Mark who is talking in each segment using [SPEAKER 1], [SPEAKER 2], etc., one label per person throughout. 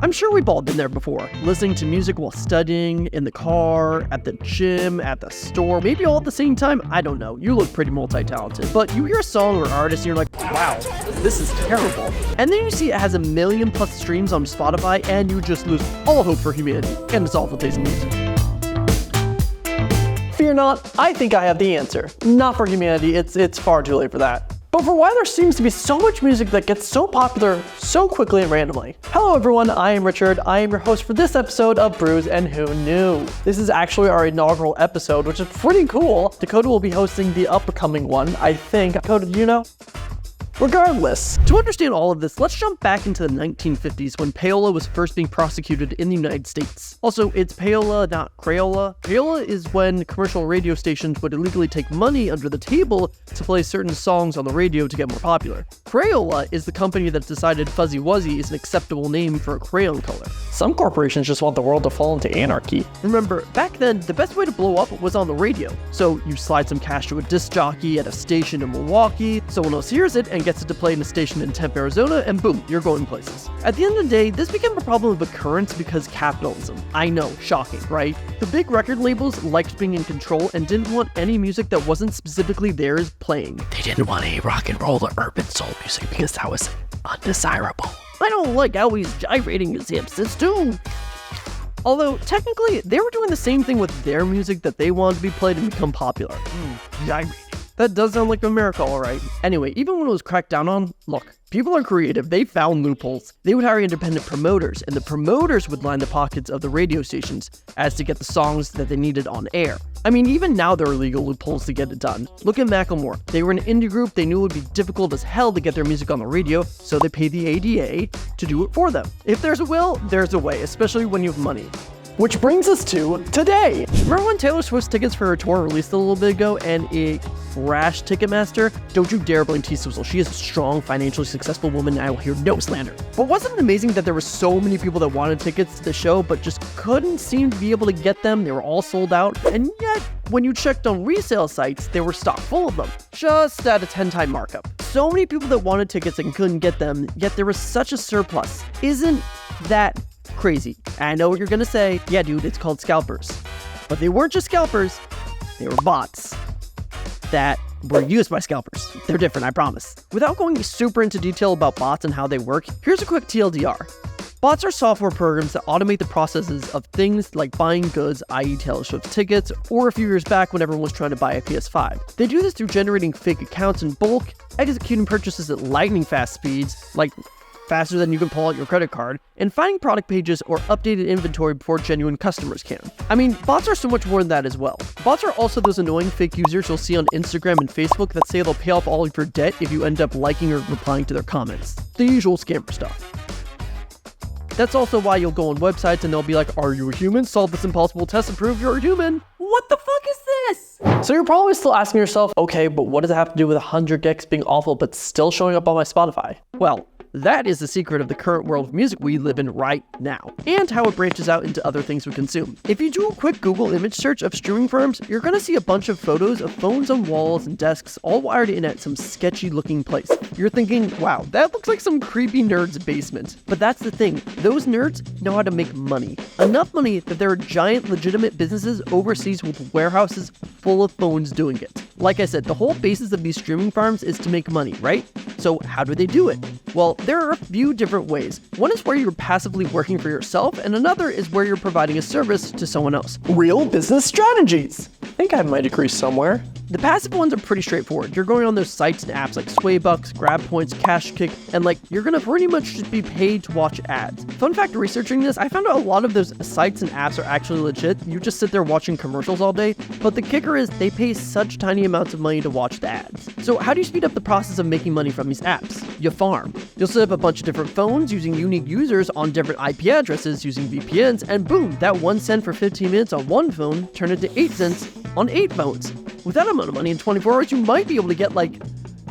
[SPEAKER 1] I'm sure we've all been there before, listening to music while studying, in the car, at the gym, at the store, maybe all at the same time. I don't know. You look pretty multi-talented. But you hear a song or artist and you're like, wow, this is terrible. And then you see it has 1 million+ streams on Spotify and you just lose all hope for humanity and its awful taste in music.
[SPEAKER 2] Fear not, I think I have the answer. Not for humanity, it's far too late for that. But for why there seems to be so much music that gets so popular so quickly and randomly. Hello everyone, I am Richard. I am your host for this episode of Brews and Who Knew. This is actually our inaugural episode, which is pretty cool. Dakota will be hosting the upcoming one, I think. Dakota, do you know? Regardless,
[SPEAKER 1] to understand all of this, let's jump back into the 1950s when payola was first being prosecuted in the United States. Also, it's payola, not Crayola. Payola is when commercial radio stations would illegally take money under the table to play certain songs on the radio to get more popular. Crayola is the company that decided Fuzzy Wuzzy is an acceptable name for a crayon color.
[SPEAKER 2] Some corporations just want the world to fall into anarchy.
[SPEAKER 1] Remember, back then, the best way to blow up was on the radio. So you slide some cash to a disc jockey at a station in Milwaukee, someone else hears it and gets it to play in a station in Tempe, Arizona, and boom, you're going places. At the end of the day, this became a problem of occurrence because capitalism. I know, shocking, right? The big record labels liked being in control and didn't want any music that wasn't specifically theirs playing.
[SPEAKER 3] They didn't want any rock and roll or urban soul music because that was undesirable.
[SPEAKER 1] I don't like how he's gyrating his hips, it's too... Although, technically, they were doing the same thing with their music that they wanted to be played and become popular. Gyrating. That does sound like America, alright. Anyway, even when it was cracked down on, look, people are creative, they found loopholes. They would hire independent promoters, and the promoters would line the pockets of the radio stations as to get the songs that they needed on air. I mean, even now there are legal loopholes to get it done. Look at Macklemore. They were an indie group, they knew it would be difficult as hell to get their music on the radio, so they paid the ADA to do it for them. If there's a will, there's a way, especially when you have money.
[SPEAKER 2] Which brings us to today.
[SPEAKER 1] Remember when Taylor Swift's tickets for her tour released a little bit ago and it crashed Ticketmaster? Don't you dare blame T-Swizzle. She is a strong, financially successul woman and I will hear no slander. But wasn't it amazing that there were so many people that wanted tickets to the show but just couldn't seem to be able to get them? They were all sold out. And yet, when you checked on resale sites, they were stocked full of them. Just at a 10-time markup. So many people that wanted tickets and couldn't get them, yet there was such a surplus. Isn't that crazy? I know what you're gonna say. Yeah, dude, it's called scalpers. But they weren't just scalpers, they were bots that were used by scalpers. They're different, I promise. Without going super into detail about bots and how they work, here's a quick TLDR. Bots are software programs that automate the processes of things like buying goods, i.e. Taylor Swift tickets, or a few years back when everyone was trying to buy a PS5. They do this through generating fake accounts in bulk, executing purchases at lightning-fast speeds, like faster than you can pull out your credit card, and finding product pages or updated inventory before genuine customers can. I mean, bots are so much more than that as well. Bots are also those annoying fake users you'll see on Instagram and Facebook that say they'll pay off all of your debt if you end up liking or replying to their comments. The usual scammer stuff. That's also why you'll go on websites and they'll be like, are you a human? Solve this impossible test and prove you're a human. What the fuck is this?
[SPEAKER 2] So you're probably still asking yourself, okay, but what does it have to do with 100 gigs being awful but still showing up on my Spotify?
[SPEAKER 1] Well, that is the secret of the current world of music we live in right now, and how it branches out into other things we consume. If you do a quick Google image search of streaming firms, you're gonna see a bunch of photos of phones on walls and desks all wired in at some sketchy looking place. You're thinking, wow, that looks like some creepy nerd's basement. But that's the thing, those nerds know how to make money. Enough money that there are giant legitimate businesses overseas with warehouses full of phones doing it. Like I said, the whole basis of these streaming farms is to make money, right? So how do they do it? Well, there are a few different ways. One is where you're passively working for yourself, and another is where you're providing a service to someone else.
[SPEAKER 2] Real business strategies. I think I have my degree somewhere.
[SPEAKER 1] The passive ones are pretty straightforward. You're going on those sites and apps like Swaybucks, Grab Points, Cash Kick, and you're gonna pretty much just be paid to watch ads. Fun fact, researching this, I found out a lot of those sites and apps are actually legit. You just sit there watching commercials all day, but the kicker is they pay such tiny amounts of money to watch the ads. So how do you speed up the process of making money from these apps? You farm. You'll set up a bunch of different phones using unique users on different IP addresses using VPNs, and boom, that 1 cent for 15 minutes on one phone turned into 8 cents on 8 phones. With that amount of money in 24 hours, you might be able to get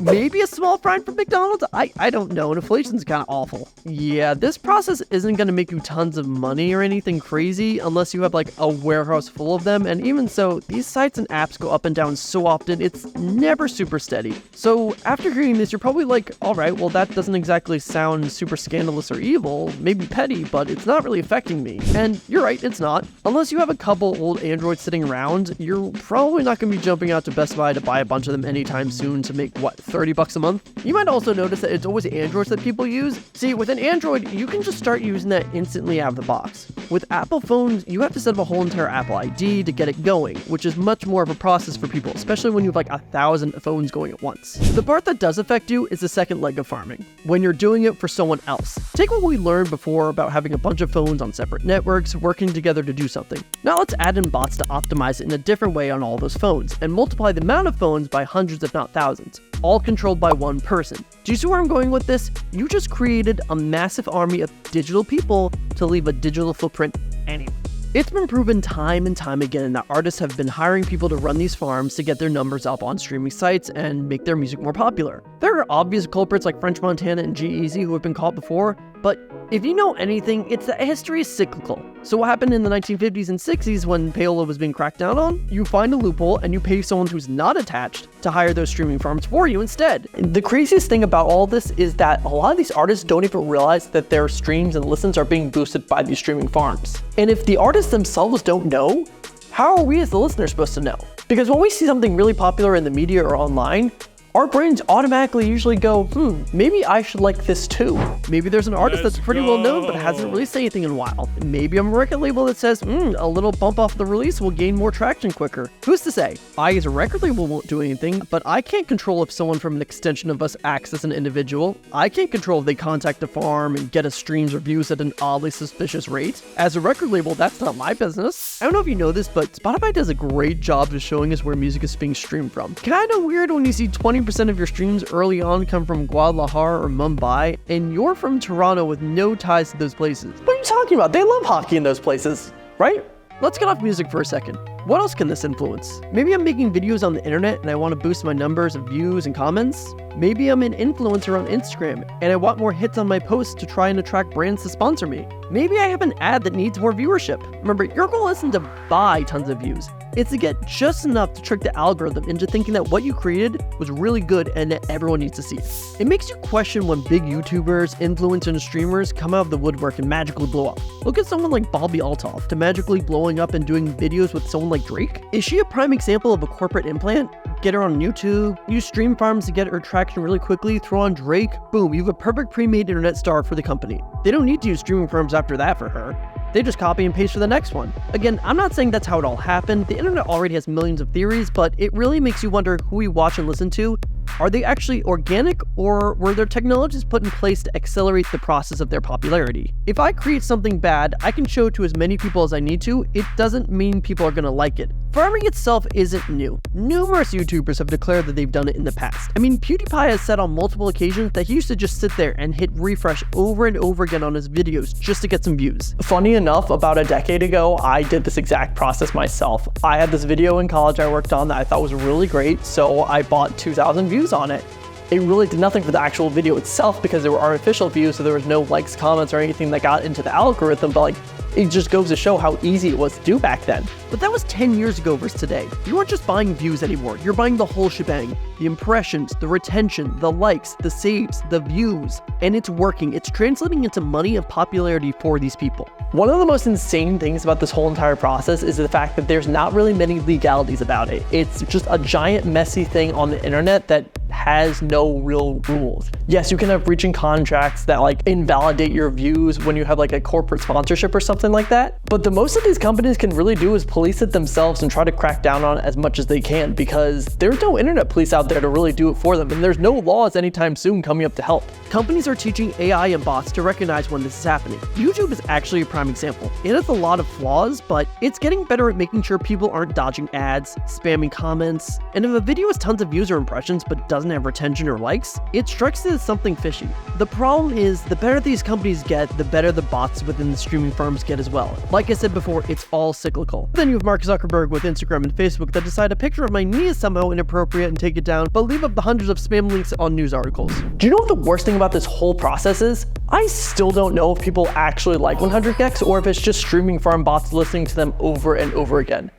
[SPEAKER 1] Maybe a small fine from McDonald's? I don't know. Inflation's kind of awful. Yeah, this process isn't going to make you tons of money or anything crazy unless you have like a warehouse full of them. And even so, these sites and apps go up and down so often, it's never super steady. So after hearing this, you're probably like, all right, well, that doesn't exactly sound super scandalous or evil, maybe petty, but it's not really affecting me. And you're right, it's not. Unless you have a couple old Androids sitting around, you're probably not going to be jumping out to Best Buy to buy a bunch of them anytime soon to make, what, $30 a month? You might also notice that it's always Androids that people use. See, with an Android, you can just start using that instantly out of the box. With Apple phones, you have to set up a whole entire Apple ID to get it going, which is much more of a process for people, especially when you have like 1,000 phones going at once. The part that does affect you is the second leg of farming, when you're doing it for someone else. Take what we learned before about having a bunch of phones on separate networks working together to do something. Now let's add in bots to optimize it in a different way on all those phones, and multiply the amount of phones by hundreds if not thousands, all controlled by one person. Do you see where I'm going with this? You just created a massive army of digital people to leave a digital footprint anyway. It's been proven time and time again that artists have been hiring people to run these farms to get their numbers up on streaming sites and make their music more popular. There are obvious culprits like French Montana and G-Eazy who have been caught before, but if you know anything, it's that history is cyclical. So what happened in the 1950s and 60s when payola was being cracked down on? You find a loophole and you pay someone who's not attached to hire those streaming farms for you instead.
[SPEAKER 2] The craziest thing about all this is that a lot of these artists don't even realize that their streams and listens are being boosted by these streaming farms. And if the artists themselves don't know, how are we as the listener supposed to know? Because when we see something really popular in the media or online, our brains automatically usually go, maybe I should like this too.
[SPEAKER 1] Maybe there's an artist that's pretty well known but hasn't released anything in a while. Maybe I'm a record label that says, a little bump off the release will gain more traction quicker. Who's to say? I as a record label won't do anything, but I can't control if someone from an extension of us acts as an individual. I can't control if they contact the farm and get us streams or views at an oddly suspicious rate. As a record label, that's not my business. I don't know if you know this, but Spotify does a great job of showing us where music is being streamed from. Kinda weird when you see 20% of your streams early on come from Guadalajara or Mumbai, and you're from Toronto with no ties to those places.
[SPEAKER 2] What are you talking about? They love hockey in those places, right?
[SPEAKER 1] Let's get off music for a second. What else can this influence? Maybe I'm making videos on the internet and I want to boost my numbers of views and comments. Maybe I'm an influencer on Instagram and I want more hits on my posts to try and attract brands to sponsor me. Maybe I have an ad that needs more viewership. Remember, your goal isn't to buy tons of views. It's to get just enough to trick the algorithm into thinking that what you created was really good and that everyone needs to see it. It makes you question when big YouTubers, influencers, and streamers come out of the woodwork and magically blow up. Look at someone like Bobby Altoff to magically blowing up and doing videos with someone like Drake. Is she a prime example of a corporate implant? Get her on YouTube, use stream farms to get her traction really quickly, throw on Drake, boom, you have a perfect pre-made internet star for the company. They don't need to use streaming farms after that for her. They just copy and paste for the next one. Again, I'm not saying that's how it all happened. The internet already has millions of theories, but it really makes you wonder who we watch and listen to. Are they actually organic, or were their technologies put in place to accelerate the process of their popularity? If I create something bad, I can show it to as many people as I need to. It doesn't mean people are gonna like it. Farming itself isn't new. Numerous YouTubers have declared that they've done it in the past. I mean, PewDiePie has said on multiple occasions that he used to just sit there and hit refresh over and over again on his videos just to get some views.
[SPEAKER 2] Funny enough, about a decade ago, I did this exact process myself. I had this video in college I worked on that I thought was really great, so I bought 2,000 views on it. It really did nothing for the actual video itself because they were artificial views, so there was no likes, comments, or anything that got into the algorithm, but it just goes to show how easy it was to do back then.
[SPEAKER 1] But that was 10 years ago versus today. You aren't just buying views anymore, you're buying the whole shebang. The impressions, the retention, the likes, the saves, the views, and it's working. It's translating into money and popularity for these people.
[SPEAKER 2] One of the most insane things about this whole entire process is the fact that there's not really many legalities about it. It's just a giant messy thing on the internet that has no real rules. Yes, you can have breaching contracts that like invalidate your views when you have like a corporate sponsorship or something like that. But the most of these companies can really do is police it themselves and try to crack down on it as much as they can, because there's no internet police out there to really do it for them, and there's no laws anytime soon coming up to help.
[SPEAKER 1] Companies are teaching AI and bots to recognize when this is happening. YouTube is actually a prime example. It has a lot of flaws, but it's getting better at making sure people aren't dodging ads, spamming comments, and if a video has tons of user impressions but doesn't have retention or likes, it strikes it as something fishy. The problem is, the better these companies get, the better the bots within the streaming firms get as well. Like I said before, it's all cyclical. The then you have Mark Zuckerberg with Instagram and Facebook that decide a picture of my knee is somehow inappropriate and take it down, but leave up the hundreds of spam links on news articles.
[SPEAKER 2] Do you know what the worst thing about this whole process is? I still don't know if people actually like 100 gecs or if it's just streaming farm bots listening to them over and over again.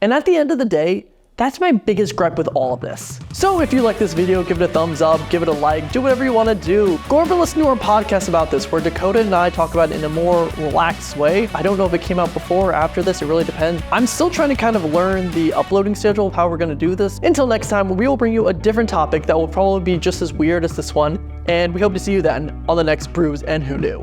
[SPEAKER 2] And at the end of the day, that's my biggest gripe with all of this. So if you like this video, give it a thumbs up, give it a like, do whatever you want to do. Go over and listen to our podcast about this, where Dakota and I talk about it in a more relaxed way. I don't know if it came out before or after this, it really depends. I'm still trying to kind of learn the uploading schedule of how we're going to do this. Until next time, we will bring you a different topic that will probably be just as weird as this one, and we hope to see you then on the next Brews and Who Knew.